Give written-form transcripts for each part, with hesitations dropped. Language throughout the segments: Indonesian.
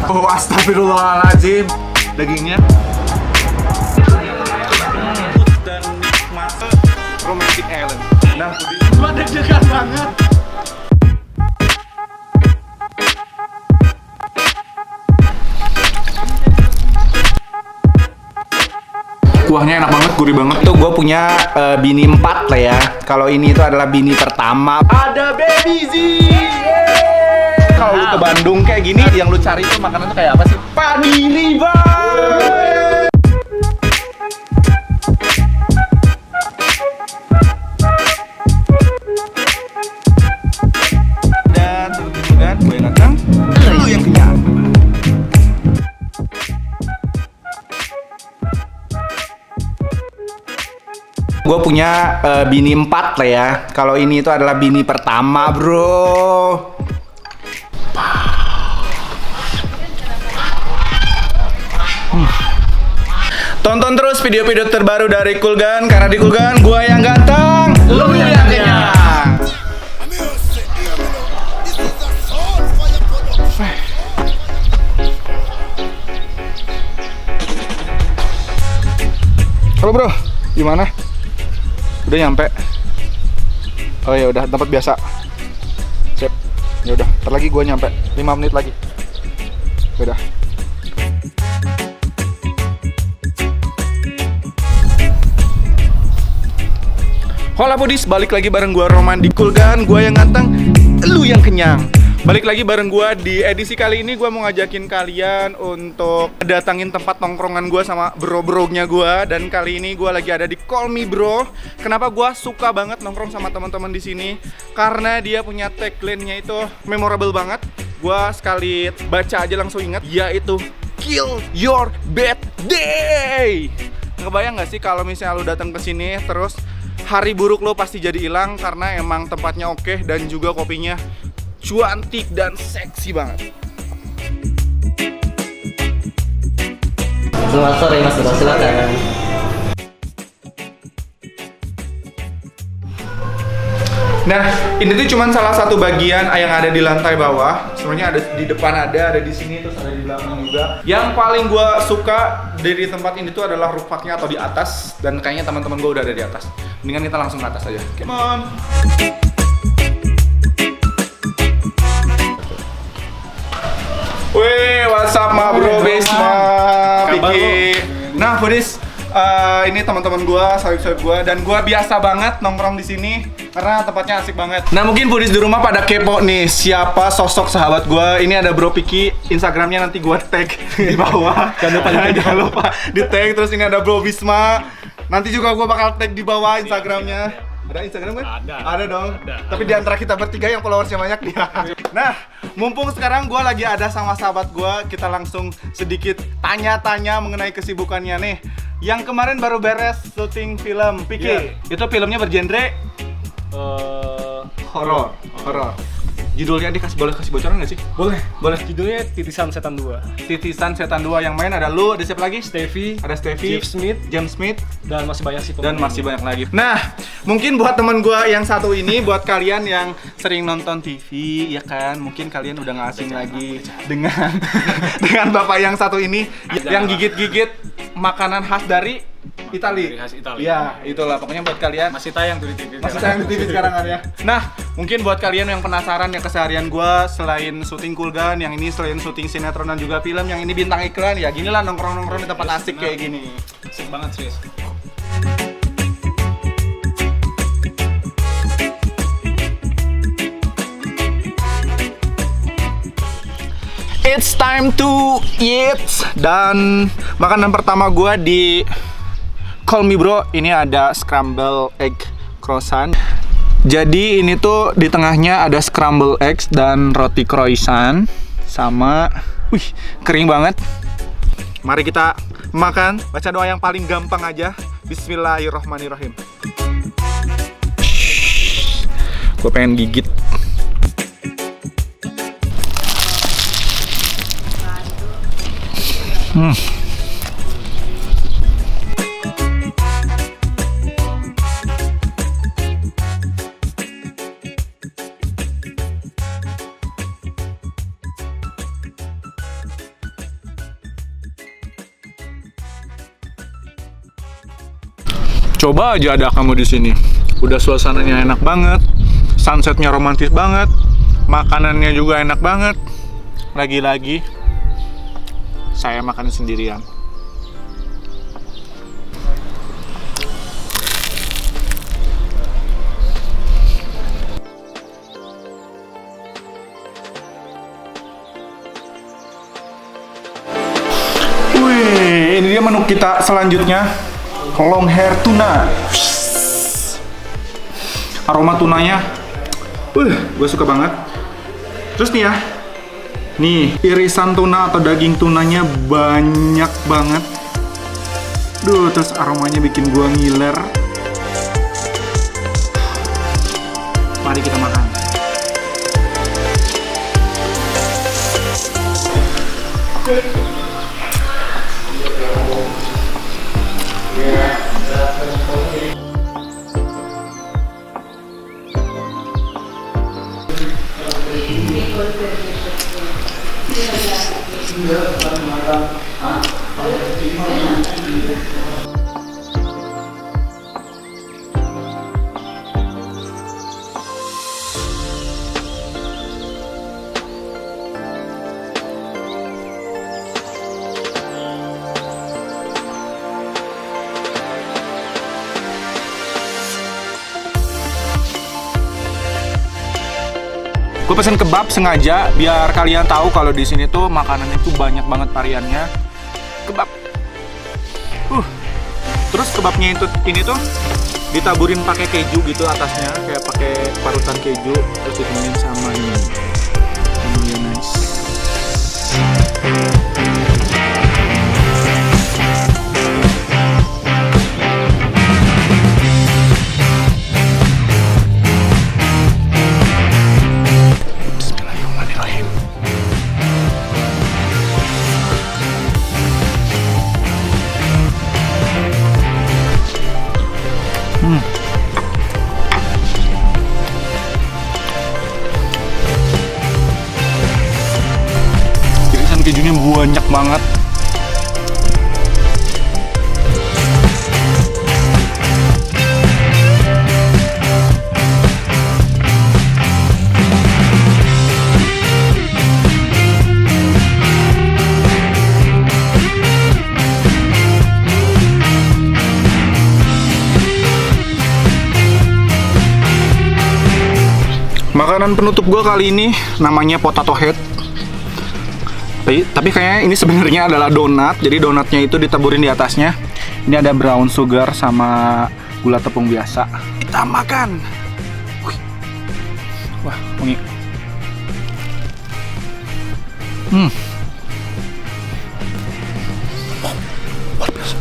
Oh, astagfirullahaladzim. Dagingnya dan nikmat romantic island. Nah, gua deg-degan banget. Kuahnya enak banget, gurih banget. Tuh gue punya bini 4 lah ya. Kalau ini itu adalah bini pertama. Ada Baby Z. Kalau lu ke Bandung kayak gini, yang lu cari tuh makanan tuh kayak apa sih? Padi liver. Dan kemudian gue yang datang, lu yang kenyang. Gue punya bini 4 lah ya. Kalau ini itu adalah bini pertama, bro. Tonton terus video-video terbaru dari Kulgan, karena di Kulgan gue yang ganteng, lu yang kenyang. Halo bro, gimana? Udah nyampe? Oh ya udah, tempat biasa. Sip. Ya udah, ntar lagi gue nyampe 5 menit lagi. Udah. Hola Budis, balik lagi bareng gue Roman di Kulgan, gue yang ganteng, lu yang kenyang. Balik lagi bareng gue di edisi kali ini. Gue mau ngajakin kalian untuk datangin tempat nongkrongan gue sama bro-bronya gue. Dan kali ini gue lagi ada di Call Me Bro. Kenapa gue suka banget nongkrong sama teman-teman di sini? Karena dia punya tagline-nya itu memorable banget. Gue sekali baca aja langsung ingat, yaitu Kill Your Bad Day. Ngebayang gak sih kalau misalnya lu datang ke sini terus hari buruk lo pasti jadi hilang karena emang tempatnya oke dan juga kopinya cantik dan seksi banget. Selamat sore Mas Bro, silakan. Nah, ini tuh cuman salah satu bagian yang ada di lantai bawah. Sebenarnya ada di depan ada di sini, terus ada di belakang juga. Yang paling gua suka dari tempat ini tuh adalah rooftopnya atau di atas. Dan kayaknya teman-teman gua udah ada di atas. Mendingan kita langsung ke atas aja. Come on. Wih, what's up ma bro, Bisma, Piki. Nah, Budis, ini teman-teman gua, sahib-sahib gua, dan gua biasa banget nongkrong di sini karena tempatnya asik banget. Nah, mungkin Budis di rumah pada kepo nih siapa sosok sahabat gua. Ini ada Bro Piki, Instagramnya nanti gua tag di bawah. Jangan lupa di tag. Terus ini ada Bro Bisma. Nanti juga gua bakal tag di bawah Instagramnya. Ada Instagram kan? Ada dong. Tapi di antara kita bertiga yang followersnya banyak dia. Nah, mumpung sekarang gue lagi ada sama sahabat gue, kita langsung sedikit tanya-tanya mengenai kesibukannya nih. Yang kemarin baru beres syuting film Piki. Itu filmnya bergenre horor. Judulnya boleh kasih bocoran nggak sih? Boleh. Judulnya Titisan Setan 2. Titisan Setan 2. Yang main ada lu, ada siapa lagi? Stevie, Ada Stevie, James Smith, dan dan masih banyak sih banyak lagi. Nah, mungkin buat temen gue yang satu ini, buat kalian yang sering nonton TV, ya kan, mungkin kalian udah nggak asing lagi dengan dengan bapak yang satu ini, yang gigit-gigit makanan khas dari Itali. Khas Itali. Ya, itulah pokoknya buat kalian. Masih tayang tuh di TV. Masih tayang di TV sekarang kan ya. Nah, mungkin buat kalian yang penasaran ya keseharian gue selain syuting Kulgan, yang ini selain syuting sinetron dan juga film, yang ini bintang iklan, ya gini lah nongkrong-nongkrong di tempat asik kayak gini. Asik banget sih. It's time to eat. Dan makanan pertama gue di Call Me Bro ini ada scramble egg croissant. Jadi ini tuh di tengahnya ada scramble eggs dan roti croissant sama, wih, kering banget. Mari kita makan. Baca doa yang paling gampang aja. Bismillahirrohmanirrohim. Gue pengen gigit. Coba aja ada kamu di sini. Udah suasananya enak banget, sunsetnya romantis banget, makanannya juga enak banget. Lagi-lagi saya makan sendirian. Wih, ini dia menu kita selanjutnya. Long hair tuna. Aroma tunanya, gue suka banget. Terus nih ya, nih irisan tuna atau daging tunanya banyak banget. Duh, terus aromanya bikin gue ngiler. Mari kita makan. Gue pesen kebab sengaja biar kalian tahu kalau di sini tuh makanannya tuh banyak banget variannya. Kebab. Terus kebabnya ini tuh ditaburin pakai keju gitu atasnya, kayak pakai parutan keju, terus ditemenin sama ini. Mayonnaise. Irisan kejunya banyak banget. Makanan penutup gue kali ini namanya potato head. Tapi kayaknya ini sebenarnya adalah donat. Jadi donatnya itu ditaburin di atasnya. Ini ada brown sugar sama gula tepung biasa. Kita makan. Wah, wangi. Luar biasa.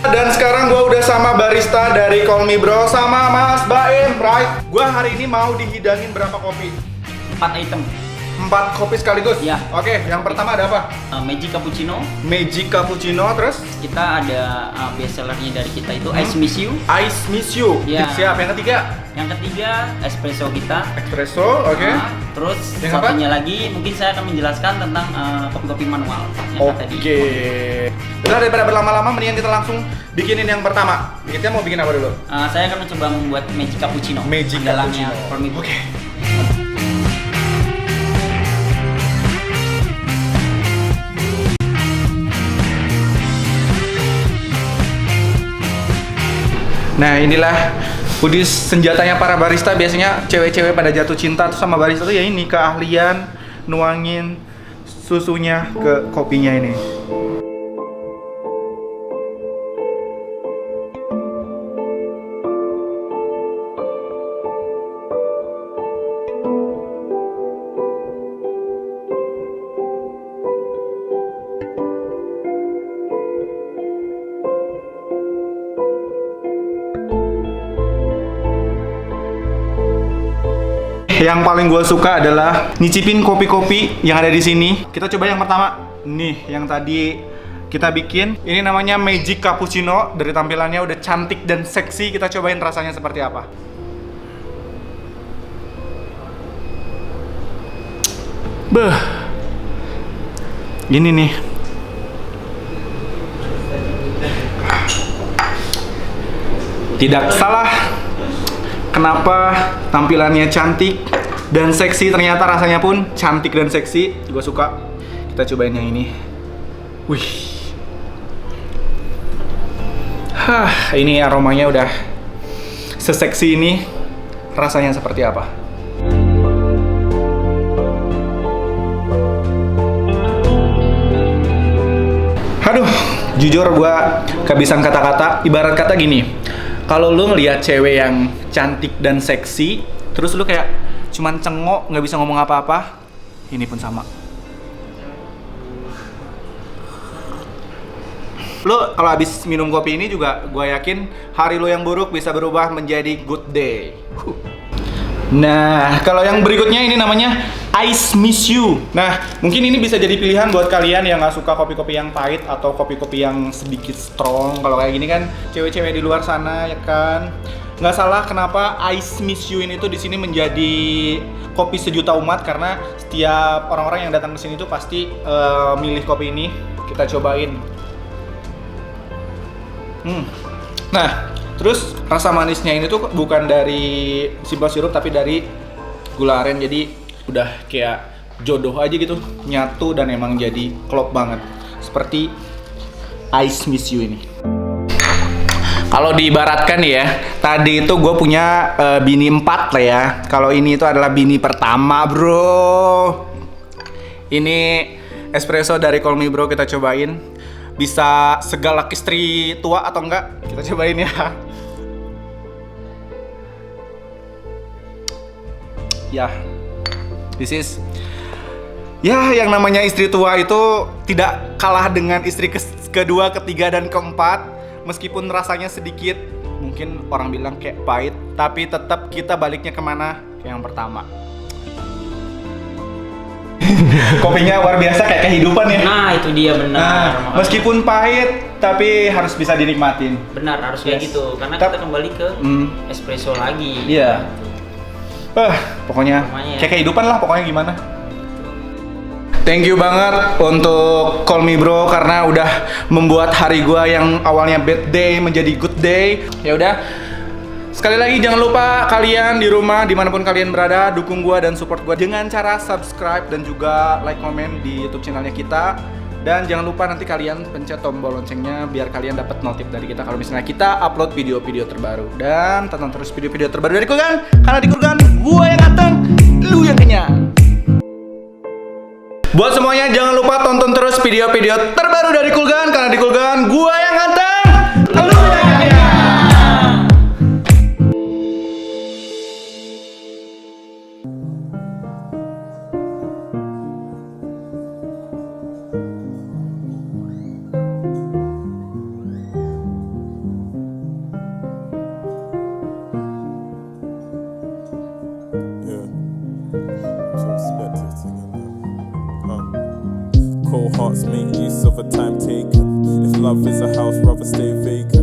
Dan sekarang gue udah sama barista dari Call Me Bro sama Mas Baim, right? Gue hari ini mau dihidangin berapa kopi? 4 item. 4 kopi sekaligus? Ya. Oke, yang pertama ada apa? Magic Cappuccino. Magic Cappuccino, terus? Kita ada best sellernya dari kita itu Ice Miss You. Ice Miss You. Ya. Siap, yang ketiga? Yang ketiga espresso kita. Espresso, oke. Terus Yang satunya lagi mungkin saya akan menjelaskan tentang kopi-kopi manual yang tadi. Oke. Udah, daripada berlama-lama, mendingan kita langsung bikinin yang pertama. Kita mau bikin apa dulu? Saya akan mencoba membuat Magic Cappuccino. Magic Andalannya Cappuccino. Call Me Bro. Oke. Nah, inilah Pudis senjatanya para barista. Biasanya cewek-cewek pada jatuh cinta tuh sama barista tuh ya ini, keahlian nuangin susunya ke kopinya ini. Yang paling gue suka adalah nyicipin kopi-kopi yang ada di sini. Kita coba yang pertama. Nih, yang tadi kita bikin. Ini namanya Magic Cappuccino. Dari tampilannya udah cantik dan seksi. Kita cobain rasanya seperti apa. Beuh. Gini nih. Tidak salah. Kenapa tampilannya cantik dan seksi, ternyata rasanya pun cantik dan seksi. Gue suka. Kita cobain yang ini. Wih. Ini aromanya udah seseksi ini. Rasanya seperti apa? Aduh, jujur gua kehabisan kata-kata. Ibarat kata gini, kalau lu ngelihat cewek yang cantik dan seksi, terus lu kayak cuman cengok, nggak bisa ngomong apa-apa, ini pun sama. Lu kalau habis minum kopi ini juga, gue yakin hari lu yang buruk bisa berubah menjadi good day. Nah, kalau yang berikutnya ini namanya Ice Miss You. Nah, mungkin ini bisa jadi pilihan buat kalian yang nggak suka kopi-kopi yang pahit atau kopi-kopi yang sedikit strong. Kalau kayak gini kan, cewek-cewek di luar sana ya kan, nggak salah kenapa Ice Miss You ini tuh di sini menjadi kopi sejuta umat, karena setiap orang-orang yang datang ke sini tuh pasti milih kopi ini. Kita cobain. Nah, terus rasa manisnya ini tuh bukan dari simple sirup tapi dari gula aren, jadi udah kayak jodoh aja gitu, nyatu dan emang jadi klop banget seperti Ice Miss You ini. Kalau diibaratkan ya, tadi itu gue punya bini 4 lah ya. Kalau ini itu adalah bini pertama, bro. Ini espresso dari Call Me Bro, kita cobain. Bisa segalak istri tua atau enggak? Kita cobain ya. Ya, this is yang namanya istri tua itu tidak kalah dengan istri kedua, ketiga, dan keempat. Meskipun rasanya sedikit, mungkin orang bilang kayak pahit, tapi tetap kita baliknya kemana? Ke yang pertama. Kopinya luar biasa, kayak kehidupan ya. Nah, itu dia benar. Nah, meskipun pahit, tapi harus bisa dinikmatin. Benar, harus kayak gitu. Karena kita kembali ke espresso lagi. Iya. Pokoknya kayak kehidupan lah, pokoknya gimana. Thank you banget untuk Call Me Bro karena udah membuat hari gua yang awalnya bad day menjadi good day. Ya udah. Sekali lagi jangan lupa kalian di rumah dimanapun kalian berada, dukung gua dan support gua dengan cara subscribe dan juga like, komen di YouTube channelnya kita. Dan jangan lupa nanti kalian pencet tombol loncengnya biar kalian dapat notif dari kita kalau misalnya kita upload video-video terbaru. Dan tonton terus video-video terbaru dari Kulgan, karena di Kulgan gua yang ganteng, lu yang kenyang. Buat semuanya jangan lupa tonton terus video-video terbaru dari Kulgan, karena di Kulgan gua yang ganteng, lu yang kenyang. Cold hearts make use of a time taken. If love is a house, rather stay vacant.